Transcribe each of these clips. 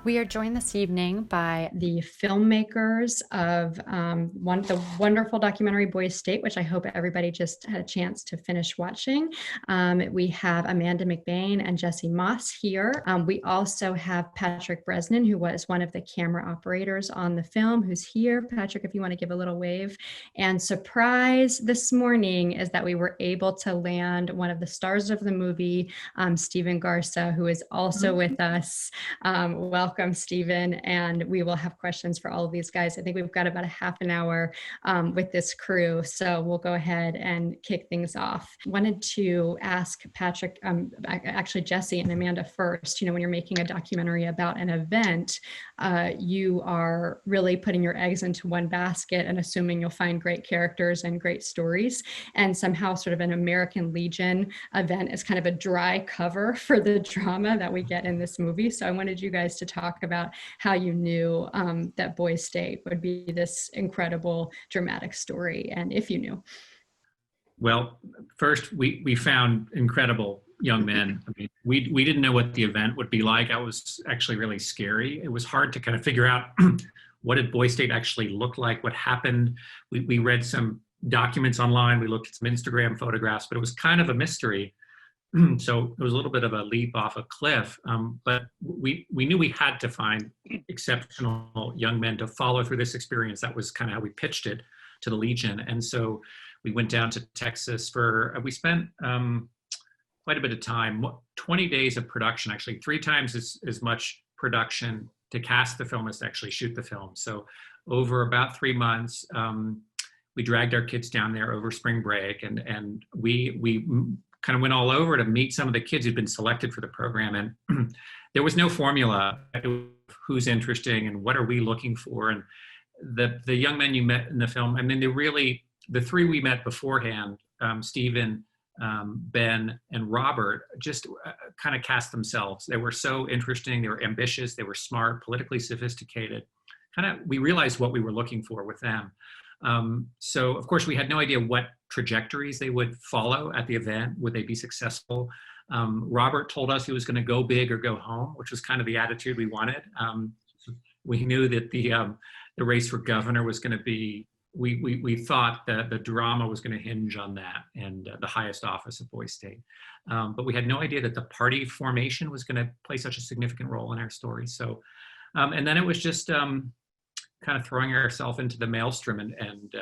We are joined this evening by the filmmakers of the wonderful documentary Boys State, which I hope everybody just had a chance to finish watching. We have Amanda McBaine and Jesse Moss here. We also have Patrick Bresnan, who was one of the camera operators on the film, who's here. Patrick, if you want to give a little wave. And surprise this morning is that we were able to land one of the stars of the movie, Steven Garza, who is also with us. Welcome, Steven, and we will have questions for all of these guys. I think we've got about a half an hour with this crew, so we'll go ahead and kick things off. Wanted to ask Patrick, actually Jesse and Amanda first, when you're making a documentary about an event, you are really putting your eggs into one basket and assuming you'll find great characters and great stories, and somehow sort of an American Legion event is kind of a dry cover for the drama that we get in this movie. So I wanted you guys to talk about how you knew that Boys State would be this incredible dramatic story, and if you knew. Well, first, we found incredible young men. I mean, we didn't know what the event would be like. I was actually really scary. It was hard to kind of figure out what did Boys State actually look like, what happened. We read some documents online, we looked at some Instagram photographs, but it was kind of a mystery. So it was a little bit of a leap off a cliff, but we knew we had to find exceptional young men to follow through this experience. That was kind of how we pitched it to the Legion. And so we went down to Texas we spent quite a bit of time, 20 days of production, actually 3 times as much production to cast the film as to actually shoot the film. So over about 3 months, we dragged our kids down there over spring break, and we kind of went all over to meet some of the kids who'd been selected for the program. And there was no formula, who's interesting and what are we looking for. And the young men you met in the film, I mean, the 3 we met beforehand, Steven, Ben, and Robert, just kind of cast themselves. They were so interesting. They were ambitious. They were smart, politically sophisticated. We realized what we were looking for with them. So of course we had no idea what trajectories they would follow at the event. Would they be successful? Robert told us he was going to go big or go home, which was kind of the attitude we wanted. We knew that the race for governor was going to be, we thought that the drama was going to hinge on that and the highest office of Boys State. But we had no idea that the party formation was going to play such a significant role in our story. So, and then it was just, kind of throwing ourselves into the maelstrom and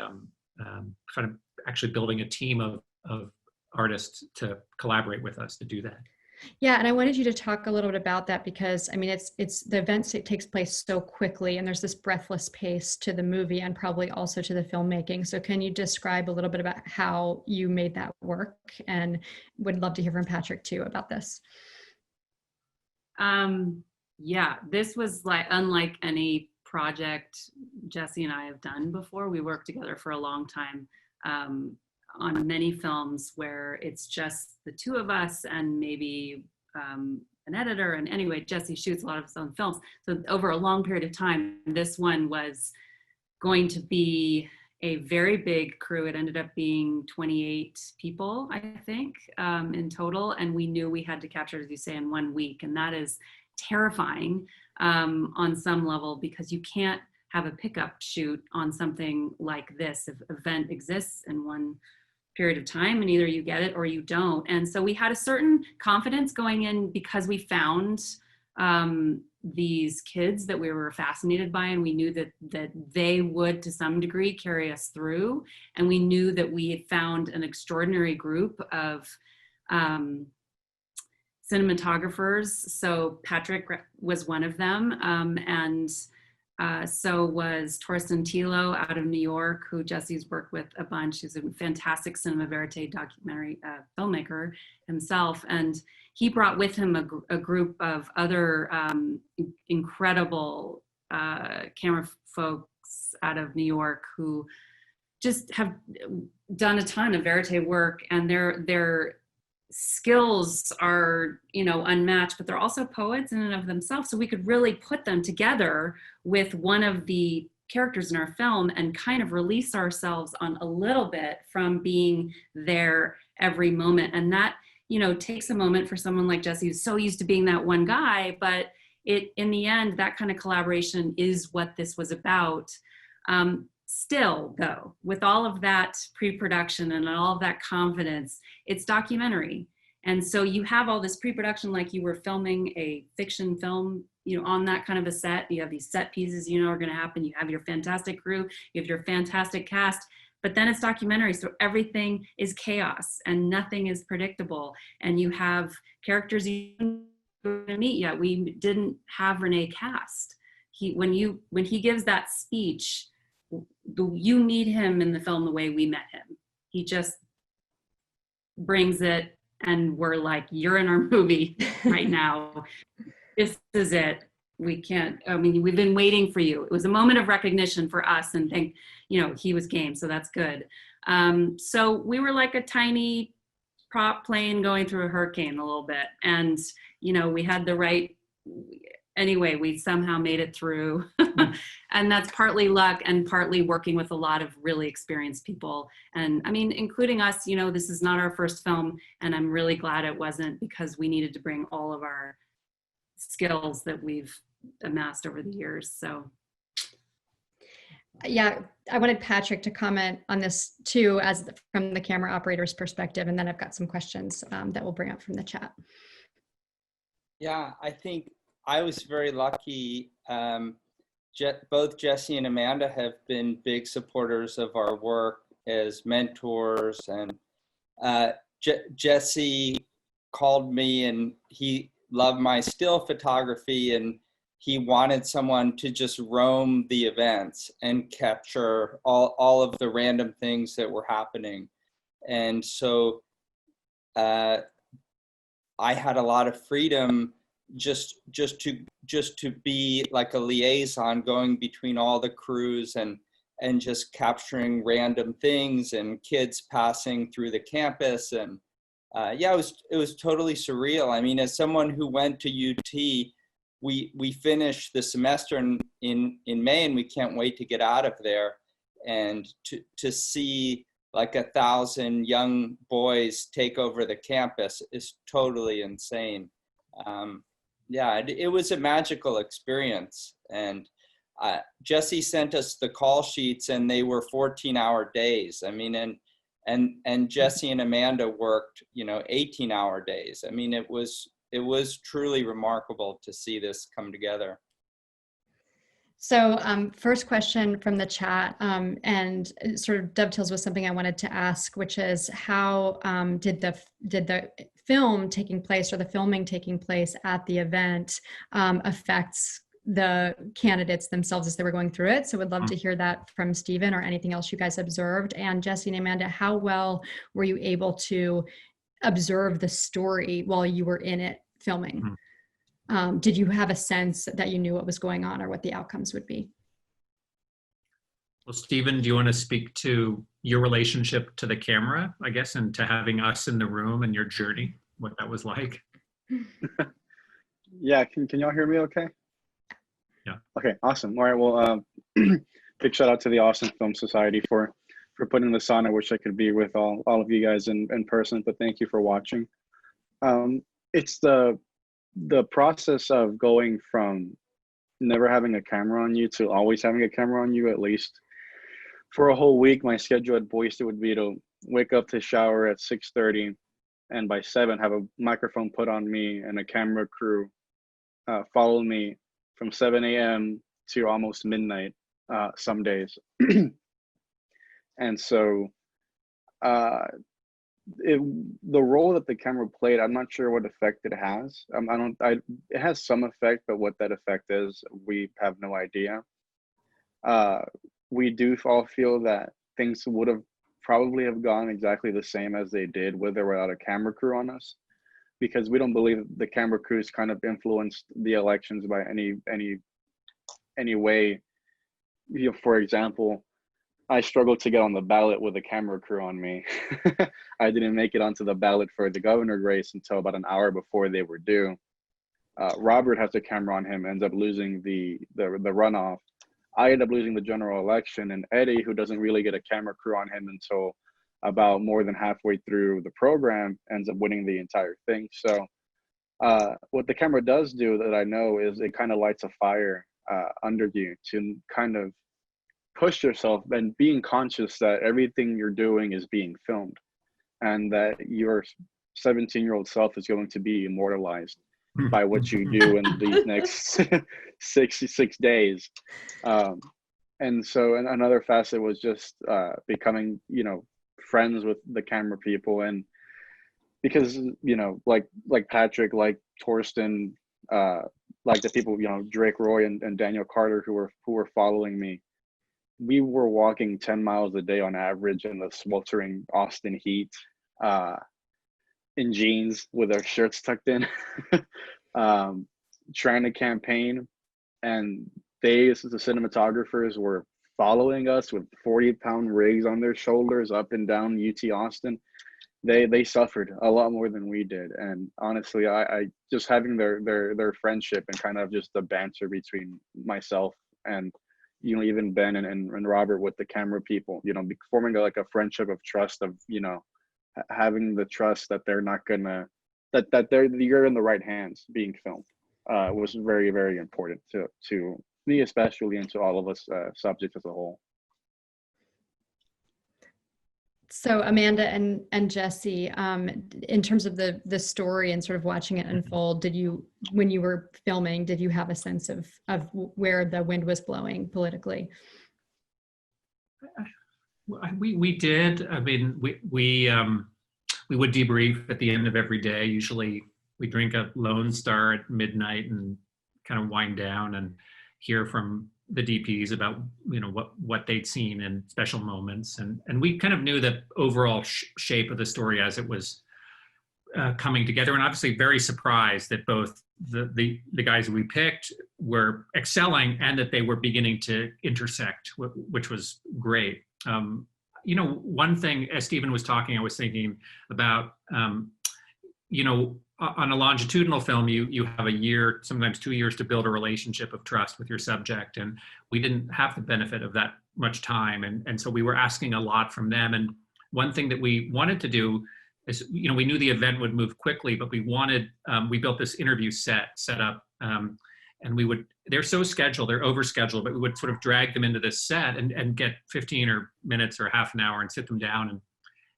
kind of actually building a team of artists to collaborate with us to do that. Yeah, and I wanted you to talk a little bit about that because, I mean, it's the event takes place so quickly and there's this breathless pace to the movie and probably also to the filmmaking. So can you describe a little bit about how you made that work? And would love to hear from Patrick too about this. Yeah, this was unlike any project Jesse and I have done before. We worked together for a long time on many films where it's just the 2 of us and maybe an editor. And anyway, Jesse shoots a lot of his own films. So over a long period of time, this one was going to be a very big crew. It ended up being 28 people, I think, in total. And we knew we had to capture, as you say, in 1 week. And that is terrifying on some level because you can't have a pickup shoot on something like this if event exists in one period of time and either you get it or you don't. And so we had a certain confidence going in because we found these kids that we were fascinated by, and we knew that they would to some degree carry us through. And we knew that we had found an extraordinary group of cinematographers. So Patrick was one of them, and so was Torsten Tilo out of New York, who Jesse's worked with a bunch. He's a fantastic cinema verite documentary filmmaker himself, and he brought with him a group of other incredible camera folks out of New York who just have done a ton of verite work, and their skills are, unmatched, but they're also poets in and of themselves. So we could really put them together with one of the characters in our film and kind of release ourselves on a little bit from being there every moment. And that, takes a moment for someone like Jesse, who's so used to being that one guy, but in the end, that kind of collaboration is what this was about. Still, though, with all of that pre-production and all of that confidence, it's documentary. And so you have all this pre-production like you were filming a fiction film, you know, on that kind of a set. You have these set pieces you know are going to happen. You have your fantastic crew. You have your fantastic cast. But then it's documentary, so everything is chaos and nothing is predictable. And you have characters you don't meet yet. We didn't have Renee cast. When he gives that speech, you meet him in the film the way we met him. He just brings it, and we're like, you're in our movie right now. This is it. We can't, I mean, we've been waiting for you. It was a moment of recognition for us, and think, you know, he was game, so that's good. So we were like a tiny prop plane going through a hurricane a little bit. And, you know, we had the right, anyway, we somehow made it through. And that's partly luck and partly working with a lot of really experienced people. And I mean, including us, you know, this is not our first film, and I'm really glad it wasn't, because we needed to bring all of our skills that we've amassed over the years. So. Yeah, I wanted Patrick to comment on this too, from the camera operator's perspective, and then I've got some questions that we'll bring up from the chat. Yeah, I think I was very lucky. Both Jesse and Amanda have been big supporters of our work as mentors, and Jesse called me, and he loved my still photography, and he wanted someone to just roam the events and capture all of the random things that were happening. And so I had a lot of freedom just to be like a liaison, going between all the crews and just capturing random things and kids passing through the campus. And yeah, it was totally surreal. I mean, as someone who went to UT, we finished the semester in May, and we can't wait to get out of there, and to see like 1,000 young boys take over the campus is totally insane. Yeah, it was a magical experience. And Jesse sent us the call sheets, and they were 14-hour days. I mean, and Jesse and Amanda worked, you know, 18-hour days. I mean, it was truly remarkable to see this come together. So first question from the chat, and it sort of dovetails with something I wanted to ask, which is how did the film taking place, or the filming taking place at the event, affects the candidates themselves as they were going through it? So would love to hear that from Steven, or anything else you guys observed. And Jesse and Amanda, how well were you able to observe the story while you were in it filming? Did you have a sense that you knew what was going on, or what the outcomes would be? Well, Steven, do you want to speak to your relationship to the camera, I guess, and to having us in the room and your journey, what that was like? Yeah, can y'all hear me okay? Yeah. Okay, awesome. All right, well, big shout out to the Austin Film Society for putting this on. I wish I could be with all of you guys in person, but thank you for watching. It's the process of going from never having a camera on you to always having a camera on you. At least for a whole week, my schedule at Boise would be to wake up to shower at 6:30, and by 7 have a microphone put on me and a camera crew follow me from 7 a.m. to almost midnight some days. And so the role that the camera played, I'm not sure what effect it has. It has some effect, but what that effect is, we have no idea. We do all feel that things would have probably have gone exactly the same as they did with or without a camera crew on us, because we don't believe the camera crews kind of influenced the elections by any way. You know, for example, I struggled to get on the ballot with a camera crew on me. I didn't make it onto the ballot for the governor race until about an hour before they were due. Robert has a camera on him, ends up losing the runoff. I end up losing the general election, and Eddie, who doesn't really get a camera crew on him until about more than halfway through the program, ends up winning the entire thing. So what the camera does do that I know is it kind of lights a fire under you to kind of push yourself and being conscious that everything you're doing is being filmed and that your 17-year-old self is going to be immortalized by what you do in these next 66 days. And so another facet was just becoming, you know, friends with the camera people. And because, you know, like Patrick, like Torsten, like the people, you know, Drake Roy and Daniel Carter who were following me, we were walking 10 miles a day on average in the sweltering Austin heat, in jeans with our shirts tucked in, trying to campaign. And they, as the cinematographers, were following us with 40-pound rigs on their shoulders up and down UT Austin. They suffered a lot more than we did. And honestly, I just having their friendship and kind of just the banter between myself and, you know, even Ben and Robert with the camera people, you know, forming like a friendship of trust, of, you know, having the trust that they're not gonna, that you're in the right hands being filmed, was very, very important to me especially, and to all of us subjects as a whole. So Amanda and Jesse, in terms of the story and sort of watching it unfold, did you, when you were filming, did you have a sense of where the wind was blowing politically? We did. I mean, we would debrief at the end of every day. Usually we drink a Lone Star at midnight and kind of wind down and hear from the DPs about, you know, what they'd seen in special moments. And we kind of knew the overall shape of the story as it was coming together, and obviously very surprised that both the guys we picked were excelling and that they were beginning to intersect, which was great. You know, one thing, as Steven was talking, I was thinking about, you know, on a longitudinal film, you have a year, sometimes 2 years, to build a relationship of trust with your subject. And we didn't have the benefit of that much time. And so we were asking a lot from them. And one thing that we wanted to do is, you know, we knew the event would move quickly, but we wanted, we built this interview set up, and they're so scheduled, they're over scheduled, but we would sort of drag them into this set and get 15 or minutes or half an hour and sit them down.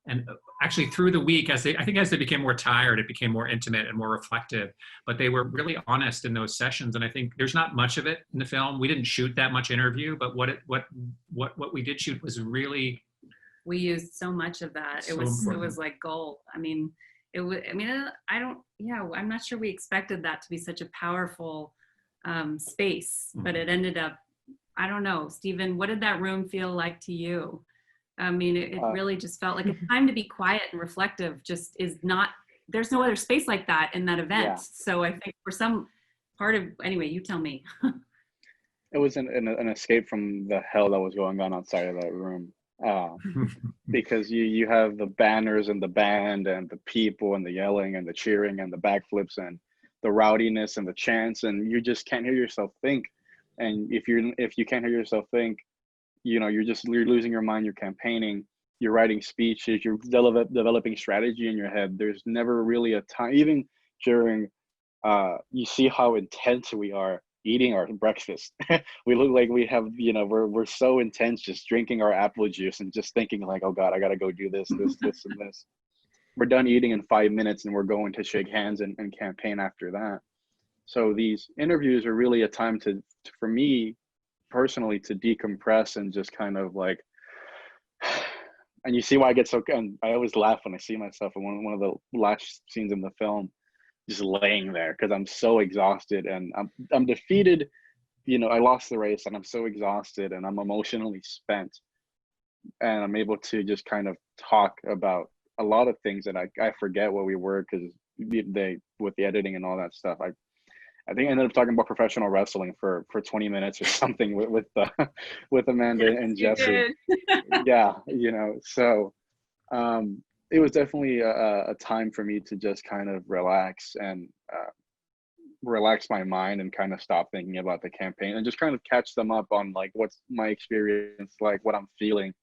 And actually through the week, I think as they became more tired, it became more intimate and more reflective, but they were really honest in those sessions. And I think there's not much of it in the film. We didn't shoot that much interview, but what we did shoot was really, we used so much of that. So it was like gold. I mean, I'm not sure we expected that to be such a powerful space, but it ended up, I don't know, Steven, what did that room feel like to you? I mean, it really just felt like a time to be quiet and reflective. Just is not, there's no other space like that in that event. Yeah. So I think for some part of, anyway, you tell me. It was an escape from the hell that was going on outside of that room. Because you have the banners and the band and the people and the yelling and the cheering and the backflips and the rowdiness and the chants, and you just can't hear yourself think. And if you can't hear yourself think, you know, you're losing your mind. You're campaigning, you're writing speeches, you're developing strategy in your head. There's never really a time, even during, you see how intense we are eating our breakfast. We look like we have, you know, we're so intense just drinking our apple juice and just thinking like, oh God, I gotta go do this, and this. We're done eating in 5 minutes and we're going to shake hands and campaign after that. So these interviews are really a time for me personally, to decompress and just kind of like, and you see why I get so, and I always laugh when I see myself in one of the last scenes in the film, just laying there because I'm so exhausted and I'm defeated. You know, I lost the race and I'm so exhausted and I'm emotionally spent, and I'm able to just kind of talk about a lot of things that I forget what we were, because with the editing and all that stuff, I think I ended up talking about professional wrestling for 20 minutes or something with Amanda and Jesse. Yeah, you know, so it was definitely a time for me to just kind of relax and relax my mind and kind of stop thinking about the campaign and just kind of catch them up on like what's my experience like, what I'm feeling,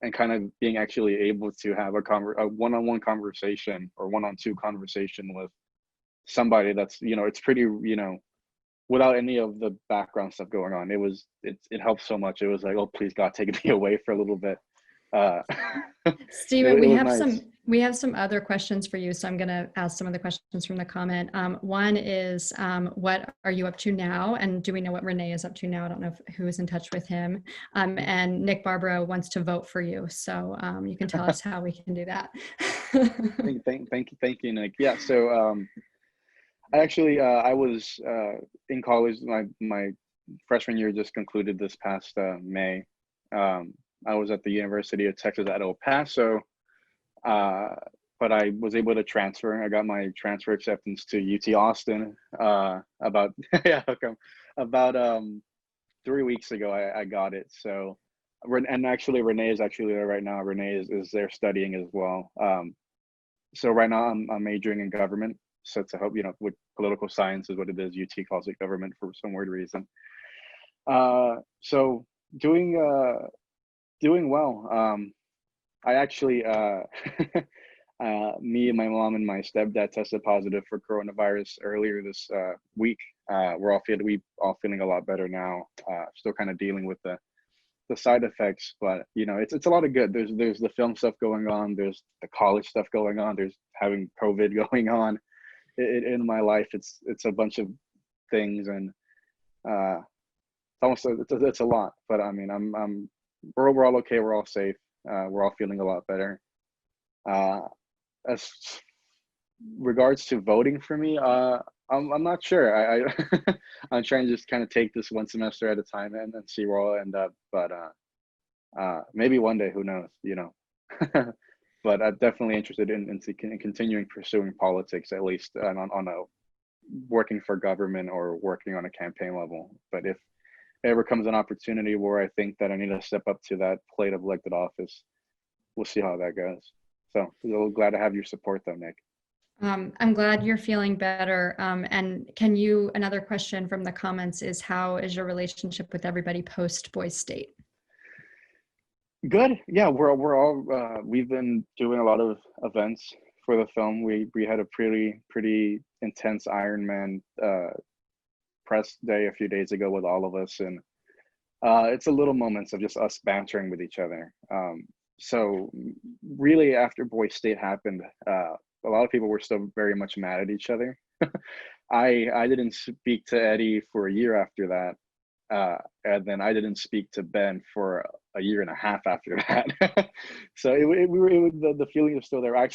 and kind of being actually able to have a one-on-one conversation or one-on-two conversation with somebody that's, you know, it's pretty, you know, without any of the background stuff going on. It helped so much. It was like, oh, please God, take me away for a little bit. Stephen, it was nice. we have some other questions for you. So I'm going to ask some of the questions from the comment. One is, what are you up to now? And do we know what Renee is up to now? I don't know who is in touch with him. And Nick Barbaro wants to vote for you. So you can tell us how we can do that. Thank you, Nick. Yeah. So I actually, I was in college. My freshman year just concluded this past May. I was at the University of Texas at El Paso, but I was able to transfer. I got my transfer acceptance to UT Austin about yeah, about 3 weeks ago. I got it. So, and actually Renee is actually there right now. Renee is there studying as well. So right now I'm majoring in government. So to help, you know, with political science is what it is. UT calls it government for some weird reason. So doing well. I actually, me and my mom and my stepdad tested positive for coronavirus earlier this week. We all feeling a lot better now. Still kind of dealing with the side effects, but you know, it's a lot of good. There's the film stuff going on. There's the college stuff going on. There's having COVID going on. In my life, it's a bunch of things, and it's a lot. But I mean, we're all okay. We're all safe. We're all feeling a lot better. As regards to voting for me, I'm not sure. I'm trying to just kind of take this one semester at a time and see where I'll end up. But maybe one day, who knows? You know. But I'm definitely interested in continuing pursuing politics, at least on a working for government or working on a campaign level. But if ever comes an opportunity where I think that I need to step up to that plate of elected office, we'll see how that goes. So we're glad to have your support though, Nick. I'm glad you're feeling better. And another question from the comments is, how is your relationship with everybody post Boys State? Good. Yeah, we're all we've been doing a lot of events for the film. We had a pretty intense Iron Man press day a few days ago with all of us, and it's a little moments of just us bantering with each other. So really, after Boys State happened, a lot of people were still very much mad at each other. I didn't speak to Eddie for a year after that. And then I didn't speak to Ben for a year and a half after that. So the feeling is still there. I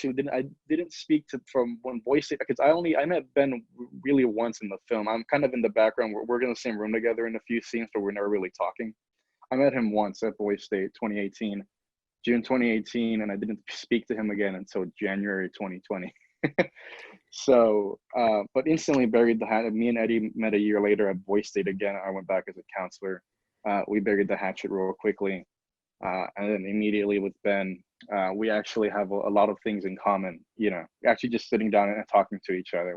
didn't speak to from when Boys State, because I met Ben really once in the film. I'm kind of in the background. We're in the same room together in a few scenes, but we're never really talking. I met him once at Boys State 2018, June 2018, and I didn't speak to him again until January 2020. So, but instantly buried the hatchet. Me and Eddie met a year later at Boys State again. I went back as a counselor. We buried the hatchet real quickly. And then immediately with Ben, we actually have a lot of things in common, you know, actually just sitting down and talking to each other.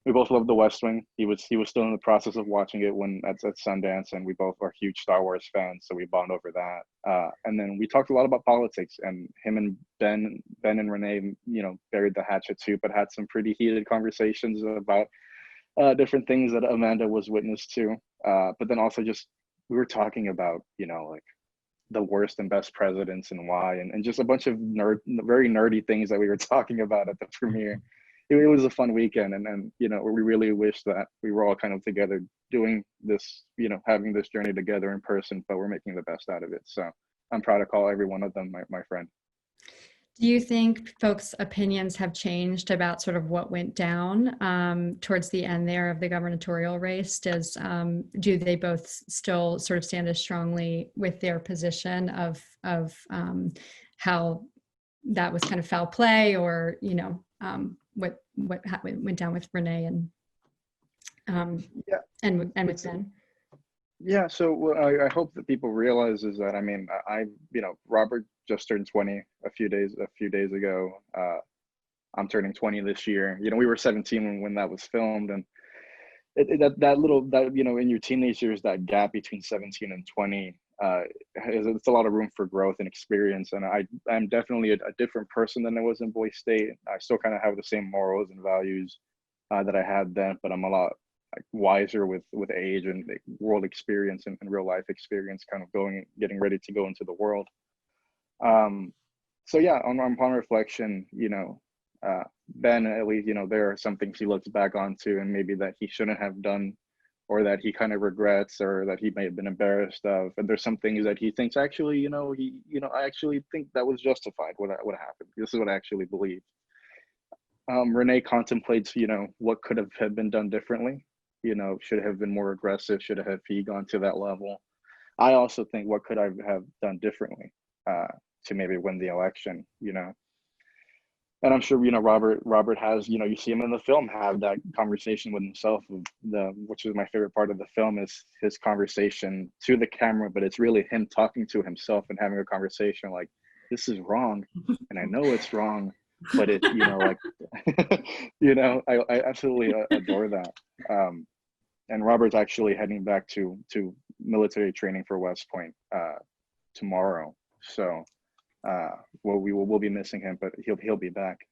We both love The West Wing. He was still in the process of watching it when at Sundance, and we both are huge Star Wars fans, so we bond over that. And then we talked a lot about politics, and him and Ben and Renee, you know, buried the hatchet too, but had some pretty heated conversations about different things that Amanda was witness to. But then also just we were talking about, you know, like the worst and best presidents and why, and just a bunch of very nerdy things that we were talking about at the premiere. It was a fun weekend, and you know, we really wish that we were all kind of together doing this, you know, having this journey together in person, but we're making the best out of it. So I'm proud to call every one of them my friend. Do you think folks' opinions have changed about sort of what went down towards the end there of the gubernatorial race? Do they both still sort of stand as strongly with their position of how that was kind of foul play, or, you know, what went down with Renee and with Ben? Yeah, so what I hope that people realize is that, I mean, you know, Robert just turned 20 a few days ago. I'm turning 20 this year. You know, we were 17 when that was filmed, and that you know, in your teenage years, that gap between 17 and 20, it's a lot of room for growth and experience. And I'm definitely a different person than I was in Boys State. I still kind of have the same morals and values that I had then, but I'm a lot like wiser with age and like, world experience and real life experience, kind of getting ready to go into the world. So yeah, upon reflection, Ben, at least, there are some things he looks back onto and maybe that he shouldn't have done, or that he kind of regrets, or that he may have been embarrassed of. And there's some things that he thinks actually, I actually think that was justified, what happened. This is what I actually believe. Renee contemplates, what could have been done differently. Should have been more aggressive, should have he gone to that level. I also think, what could I have done differently to maybe win the election, And I'm sure, Robert has, you see him in the film have that conversation with himself, which is my favorite part of the film, is his conversation to the camera, but it's really him talking to himself and having a conversation like, this is wrong. And I know it's wrong, but it, like, I absolutely adore that. And Robert's actually heading back to military training for West Point tomorrow. So we'll be missing him, but he'll be back.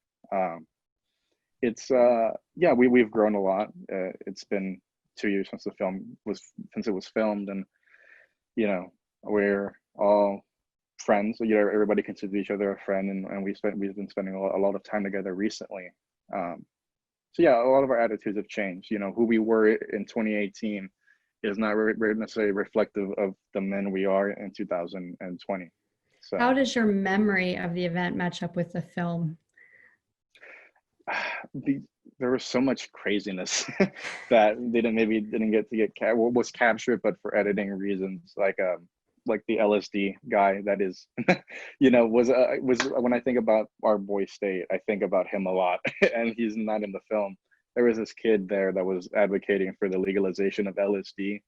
We've grown a lot. It's been 2 years since it was filmed, and we're all friends. Everybody considers each other a friend, and we've been spending a lot of time together recently. So yeah, a lot of our attitudes have changed. Who we were in 2018 is not necessarily reflective of the men we are in 2020. So, how does your memory of the event match up with the film? There was so much craziness that didn't get was captured, but for editing reasons, like the LSD guy that is, was when I think about our boy State, I think about him a lot, and he's not in the film. There was this kid there that was advocating for the legalization of LSD,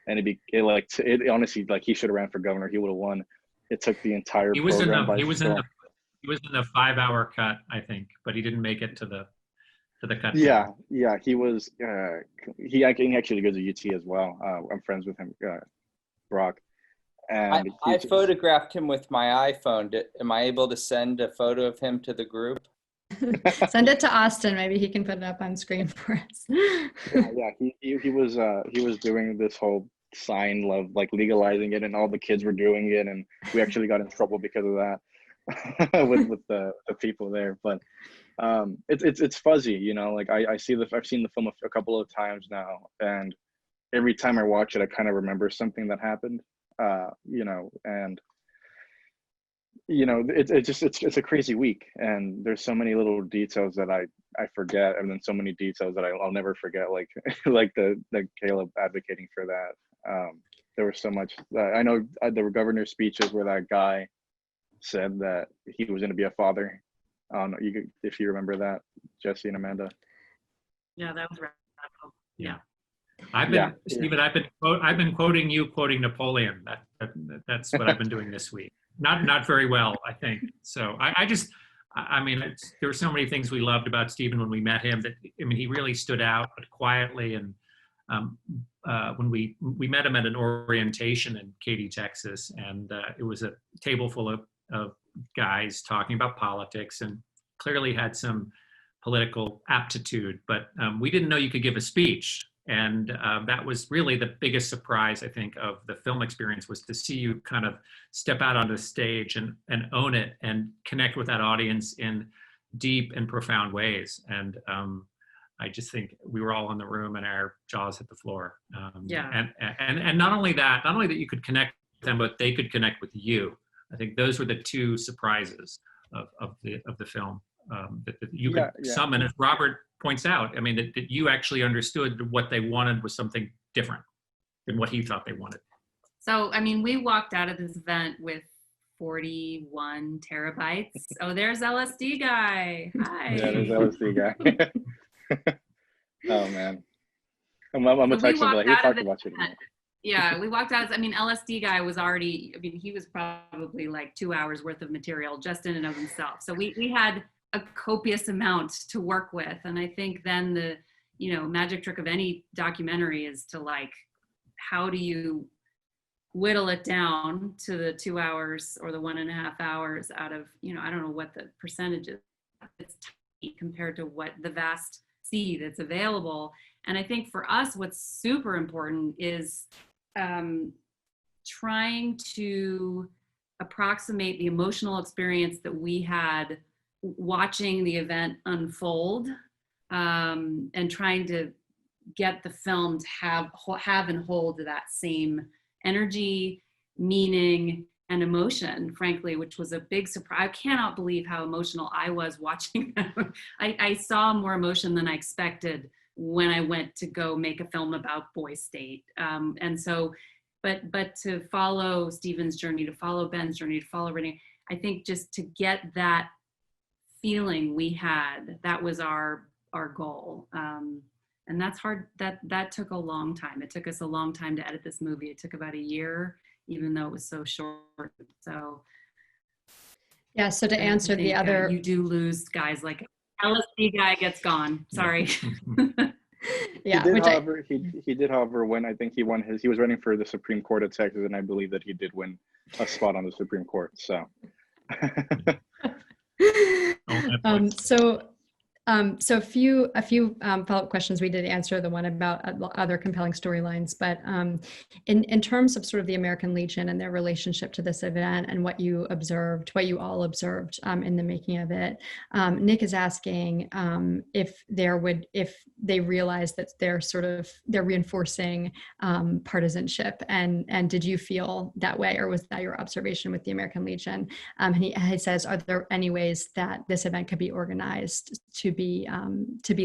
and it honestly, like, he should have ran for governor. He would have won. It took the entire program by storm. He was in the 5-hour cut, I think, but he didn't make it to the cut. Yeah, he was. He actually goes to UT as well. I'm friends with him, Brock. And I photographed him with my iPhone. Am I able to send a photo of him to the group? Send it to Austin. Maybe he can put it up on screen for us. He was doing this whole sign of like legalizing it, and all the kids were doing it, and we actually got in trouble because of that with the people there. But it's fuzzy, like I've seen the film a couple of times now, and every time I watch it, I kind of remember something that happened. And it's a crazy week, and there's so many little details that I forget, and then so many details that I'll never forget, like like the Caleb advocating for that. There was so much. I know there were governor speeches where that guy said that he was going to be a father. If you remember that, Jesse and Amanda. Yeah, that was radical. Yeah. Steven, I've been quoting you, quoting Napoleon. That's what I've been doing this week. Not very well, I think. So there were so many things we loved about Steven when we met him. He really stood out, but quietly. And when we met him at an orientation in Katy, Texas, and it was a table full of guys talking about politics, and clearly had some political aptitude, but we didn't know you could give a speech. And that was really the biggest surprise, I think, of the film experience, was to see you kind of step out on the stage and own it and connect with that audience in deep and profound ways. And I just think we were all in the room and our jaws hit the floor. And not only that you could connect with them, but they could connect with you. I think those were the two surprises of the film, that you could summon, as Robert points out. That you actually understood what they wanted was something different than what he thought they wanted. So, we walked out of this event with 41 terabytes. Oh, there's LSD guy. Hi. Yeah, there's LSD guy. Oh man, I'm a text him, but he talked about you. Yeah, we walked out. LSD guy was already. He was probably like 2 hours worth of material just in and of himself. So we had a copious amount to work with, and I think then the magic trick of any documentary is to, like, how do you whittle it down to the 2 hours or the 1.5 hours out of I don't know what the percentage is. It's tiny compared to what the vast see that's available. And I think for us, what's super important is trying to approximate the emotional experience that we had watching the event unfold, and trying to get the film to have and hold that same energy, meaning, and emotion, frankly, which was a big surprise. I cannot believe how emotional I was watching them. I saw more emotion than I expected when I went to go make a film about Boys State. And so, but to follow Steven's journey, to follow Ben's journey, to follow Renee, I think just to get that feeling we had, that was our goal. And that's hard. That took a long time. It took us a long time to edit this movie. It took about a year, even though it was so short. So yeah. So to answer the other, you do lose guys, like LSD guy gets gone. Sorry. Yeah. He did, however, win. I think he was running for the Supreme Court of Texas, and I believe that he did win a spot on the Supreme Court. So. So a few follow-up questions. We did answer the one about other compelling storylines, but in terms of sort of the American Legion and their relationship to this event and what you all observed in the making of it, Nick is asking if they realize that they're reinforcing partisanship, and did you feel that way, or was that your observation with the American Legion? And he says, are there any ways that this event could be organized to be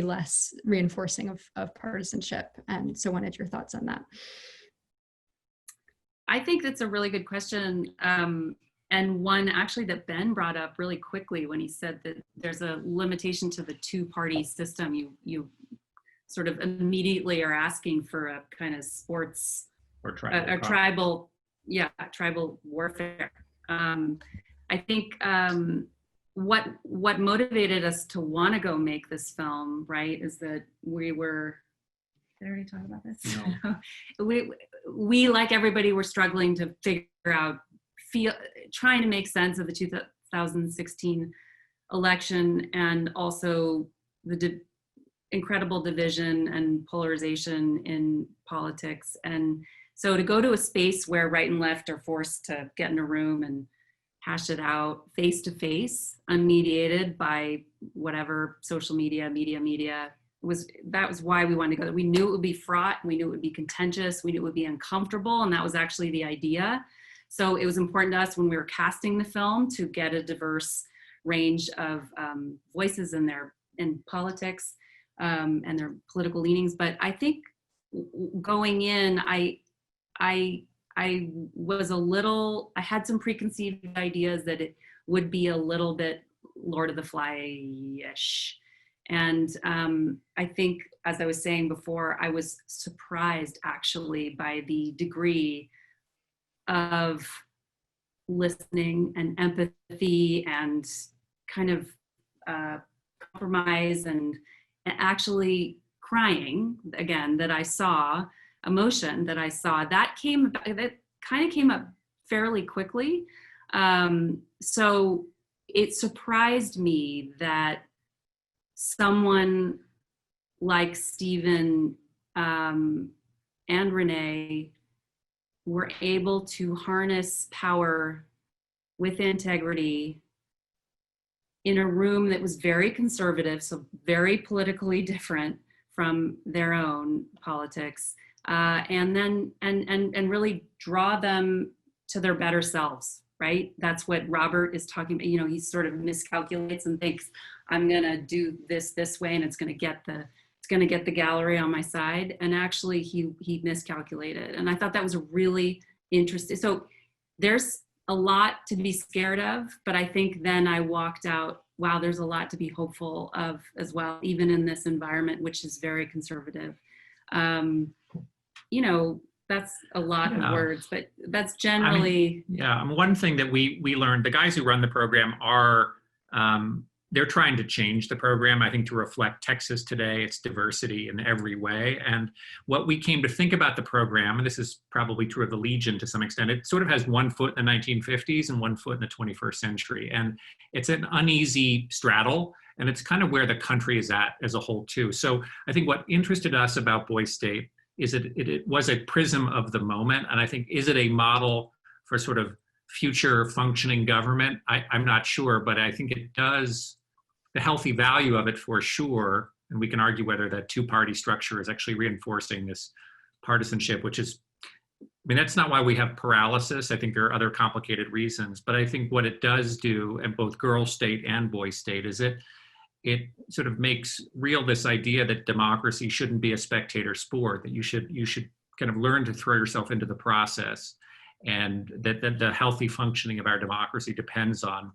less reinforcing of partisanship? And so wanted your thoughts on that. I think that's a really good question. And one actually that Ben brought up really quickly when he said that there's a limitation to the two-party system. You sort of immediately are asking for a kind of sports or tribal warfare. I think what motivated us to want to go make this film, right, is that we were, did I already talk about this? No. we like everybody were struggling to figure out, trying to make sense of the 2016 election, and also the incredible division and polarization in politics. And so to go to a space where right and left are forced to get in a room and hash it out face to face, unmediated by whatever social media, that was why we wanted to go. We knew it would be fraught, we knew it would be contentious, we knew it would be uncomfortable, and that was actually the idea. So it was important to us when we were casting the film to get a diverse range of voices in politics and their political leanings. But I think going in, I had some preconceived ideas that it would be a little bit Lord of the Fly-ish. And I think, as I was saying before, I was surprised actually by the degree of listening and empathy and kind of compromise and actually crying, again, that I saw, emotion that I saw, that kind of came up fairly quickly. So it surprised me that someone like Steven and Renee were able to harness power with integrity in a room that was very conservative, so very politically different from their own politics, and then really draw them to their better selves, right? That's what Robert is talking about. You know, he sort of miscalculates and thinks, I'm gonna do this way, and it's gonna get the gallery on my side. And actually, he miscalculated. And I thought that was a really interesting. So there's a lot to be scared of, but I think then I walked out, wow, there's a lot to be hopeful of as well, even in this environment, which is very conservative. You know, that's a lot of words, but that's generally. One thing that we learned, the guys who run the program are they're trying to change the program, I think, to reflect Texas today, its diversity in every way. And what we came to think about the program, and this is probably true of the Legion to some extent, it sort of has one foot in the 1950s and one foot in the 21st century. And it's an uneasy straddle, and it's kind of where the country is at as a whole too. So I think what interested us about Boy State is that it was a prism of the moment. And I think, is it a model for sort of future functioning government? I'm not sure, but I think it does, the healthy value of it for sure. And we can argue whether that two-party structure is actually reinforcing this partisanship, which is, I mean, that's not why we have paralysis. I think there are other complicated reasons, but I think what it does do at both Girl State and Boy State is it sort of makes real this idea that democracy shouldn't be a spectator sport, that you should kind of learn to throw yourself into the process, and that the healthy functioning of our democracy depends on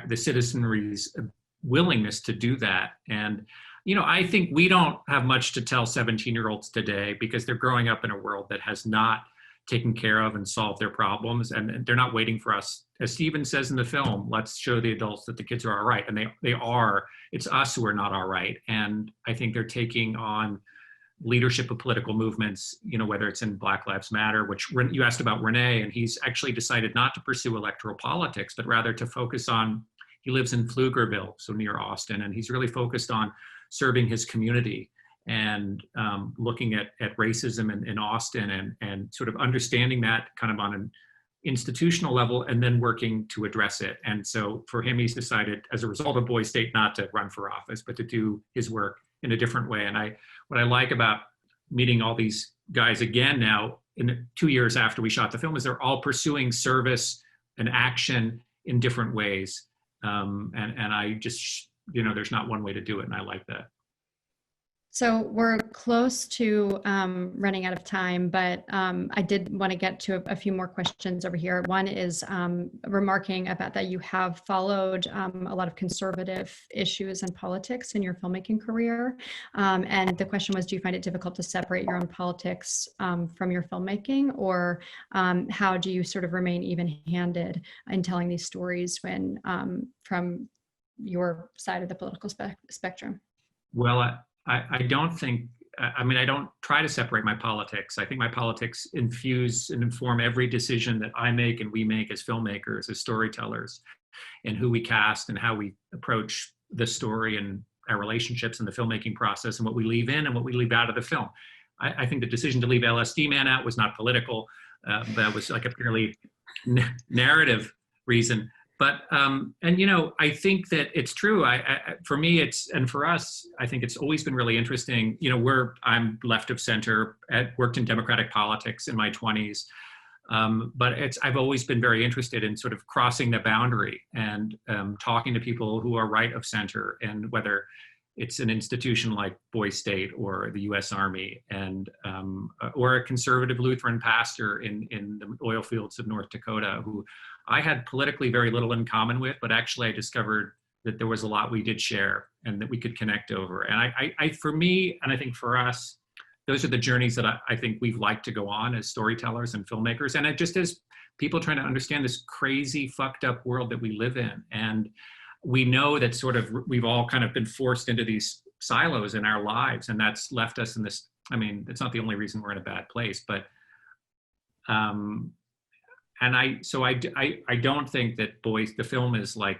the citizenry's willingness to do that. And, you know, I think we don't have much to tell 17-year-olds today because they're growing up in a world that has not taken care of and solved their problems, and they're not waiting for us. As Steven says in the film, let's show the adults that the kids are all right, and they are. It's us who are not all right. And I think they're taking on leadership of political movements, you know, whether it's in Black Lives Matter, which you asked about Renee, and he's actually decided not to pursue electoral politics, but rather to focus on, he lives in Pflugerville, so near Austin, and he's really focused on serving his community and looking at racism in Austin and sort of understanding that kind of on an institutional level and then working to address it. And so for him, he's decided as a result of Boy State not to run for office, but to do his work in a different way. And what I like about meeting all these guys again now, in the 2 years after we shot the film, is they're all pursuing service and action in different ways. And I just, you know, there's not one way to do it, and I like that. So we're close to running out of time, but I did want to get to a few more questions over here. One is remarking about that you have followed a lot of conservative issues and politics in your filmmaking career. And the question was, do you find it difficult to separate your own politics from your filmmaking, or how do you sort of remain even-handed in telling these stories when from your side of the political spectrum? Well, I don't think, I mean, I don't try to separate my politics. I think my politics infuse and inform every decision that I make and we make as filmmakers, as storytellers, and who we cast and how we approach the story and our relationships in the filmmaking process, and what we leave in and what we leave out of the film. I think the decision to leave LSD Man out was not political. That was like a purely narrative reason. But, and, you know, I think that it's true. For me, and for us, I think it's always been really interesting. You know, I'm left of center, worked in democratic politics in my 20s. But I've always been very interested in sort of crossing the boundary and talking to people who are right of center, and whether it's an institution like Boy State or the U.S. Army, and or a conservative Lutheran pastor in the oil fields of North Dakota, who I had politically very little in common with, but actually I discovered that there was a lot we did share and that we could connect over. And I for me, and I think for us, those are the journeys that I think we've liked to go on as storytellers and filmmakers. And just as people trying to understand this crazy, fucked up world that we live in. And we know that sort of we've all kind of been forced into these silos in our lives, and that's left us in this, I mean, it's not the only reason we're in a bad place, but and I don't think that the film is like,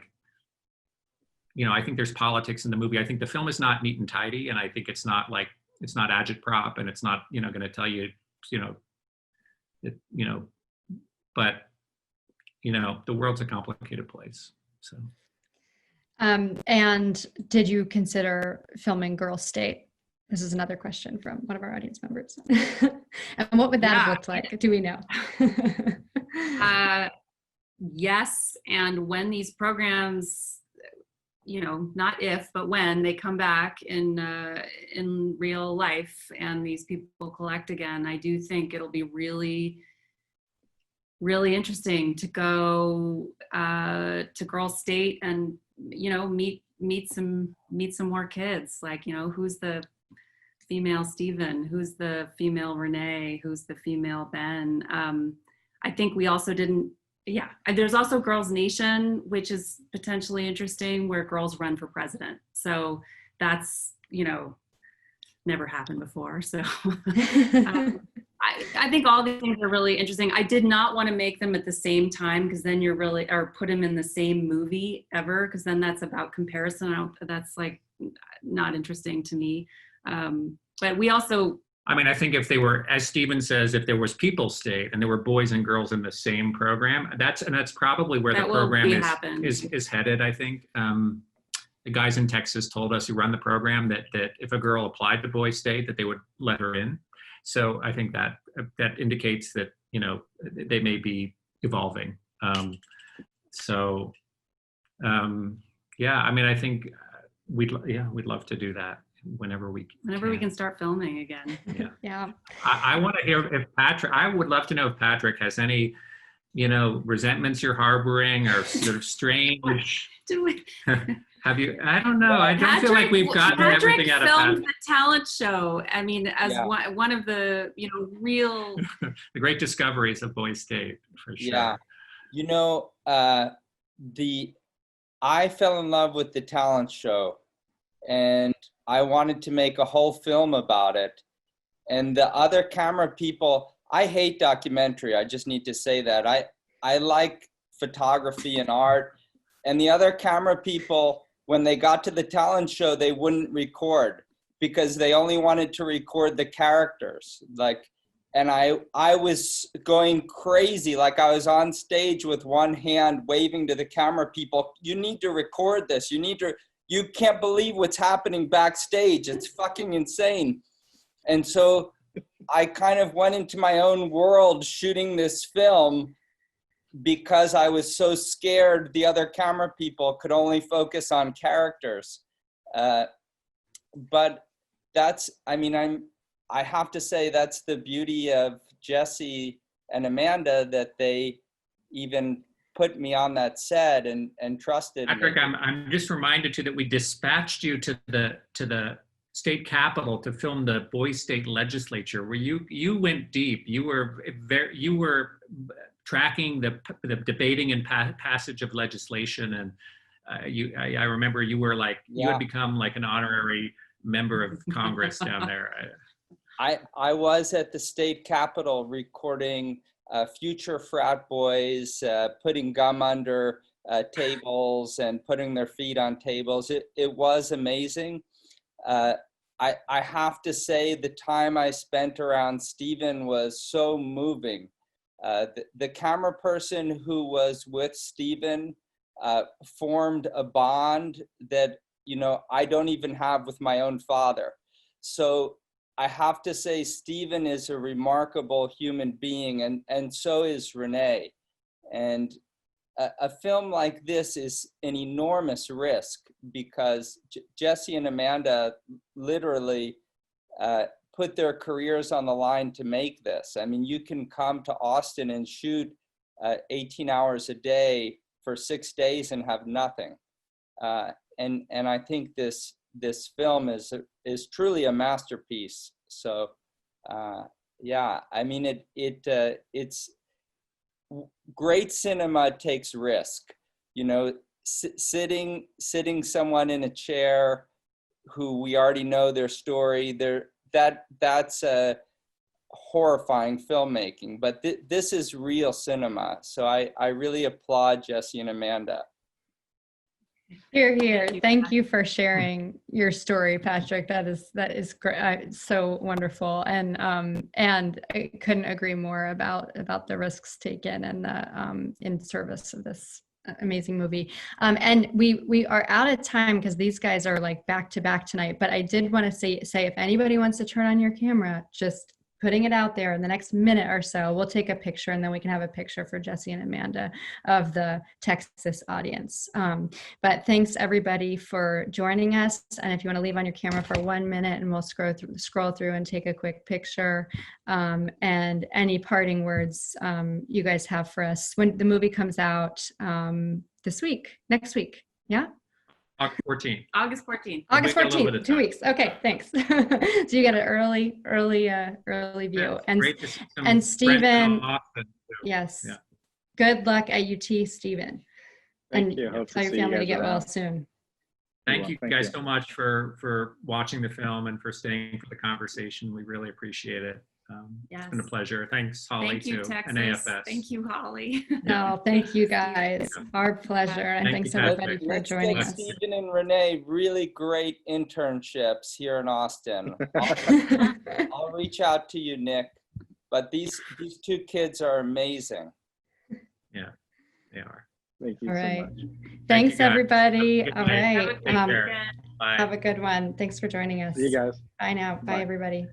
you know, I think there's politics in the movie. I think the film is not neat and tidy, and I think it's not agitprop, and it's not, you know, going to tell you, but, you know, the world's a complicated place, so. And did you consider filming Girl State? This is another question from one of our audience members. And what would that have looked like? Do we know? Yes. And when these programs, you know, not if, but when they come back in real life and these people collect again, I do think it'll be really, really interesting to go to Girl State and, you know, meet some more kids. Like, you know, who's the female Steven, who's the female Renee, who's the female Ben. I think we also didn't yeah, and there's also Girls Nation, which is potentially interesting, where girls run for president. So that's, never happened before. So I think all these things are really interesting. I did not want to make them at the same time, because then or put them in the same movie ever, because then that's about comparison. That's like not interesting to me. But we also, I think if they were, as Steven says, if there was People State and there were boys and girls in the same program, that's probably where the program is headed, I think. The guys in Texas told us who run the program that if a girl applied to Boys State, that they would let her in. So I think that indicates that, they may be evolving. Yeah, I think we'd love to do that whenever we can start filming again. Yeah. Yeah. I want to hear if Patrick, I would love to know if Patrick has any, resentments you're harboring or sort of strange. Do we? Have you? I don't know. I don't feel like we've gotten everything out of Patrick. Filmed the talent show. As one of the, real the great discoveries of Boys State, for sure. Yeah. I fell in love with the talent show, and I wanted to make a whole film about it. And the other camera people, I hate documentary. I just need to say that. I like photography and art. And the other camera people, when they got to the talent show, they wouldn't record because they only wanted to record the characters. And I was going crazy. Like, I was on stage with one hand waving to the camera people. You need to record this. You can't believe what's happening backstage. It's fucking insane. And so I kind of went into my own world shooting this film because I was so scared the other camera people could only focus on characters. But that's, I have to say that's the beauty of Jesse and Amanda, that they even put me on that set and trusted Patrick, me. I'm just reminded too that we dispatched you to the state capitol to film the Boys State legislature, where you went deep. You were tracking the debating and passage of legislation, and I remember you were you had become like an honorary member of Congress down there. I was at the state capitol recording future frat boys putting gum under tables and putting their feet on tables. It was amazing. I have to say the time I spent around Steven was so moving. The camera person who was with Steven formed a bond that, I don't even have with my own father. So I have to say Steven is a remarkable human being, and so is Renee. And a film like this is an enormous risk because Jesse and Amanda literally put their careers on the line to make this. You can come to Austin and shoot 18 hours a day for 6 days and have nothing. And I think this film is truly a masterpiece. So yeah, it's great cinema takes risk. Sitting someone in a chair who we already know their story, that's a horrifying filmmaking, but this is real cinema. So I really applaud Jesse and Amanda. Hear, hear. Thank you for sharing your story, Patrick. That is great. So wonderful, and I couldn't agree more about the risks taken and the in service of this amazing movie. And we are out of time because these guys are like back to back tonight. But I did want to say if anybody wants to turn on your camera, just putting it out there in the next minute or so, we'll take a picture and then we can have a picture for Jesse and Amanda of the Texas audience. But thanks everybody for joining us. And if you want to leave on your camera for 1 minute and we'll scroll through and take a quick picture. And any parting words you guys have for us when the movie comes out next week. Yeah? August 14th. August 14th. August 14th, 2 weeks. Okay, thanks. So you get an early view. Yeah, and Steven, yes. Yeah. good luck at UT, Stephen. Thank you. Hope Tell your see you family to guys get well around. soon. Thank you Thank guys you. so much for watching the film and for staying for the conversation. We really appreciate it. It's been a Yes. pleasure. Thanks, Holly, Thank you, too, Texas. and AFS. Thank you, Holly. No, thank you Steven. guys. Our pleasure. And Thank thanks you, everybody Patrick. for Let's joining get us. Steven and Renee really great internships here in Austin. I'll reach out to you, Nick. But these two kids are amazing. Yeah, they are. Thank you All so right. much. Thanks, you, guys. everybody. Have a good All night. right. Have a good Take care. weekend. Bye. Have a good one. Thanks for joining us. See you guys. Bye now. Bye, Bye. everybody.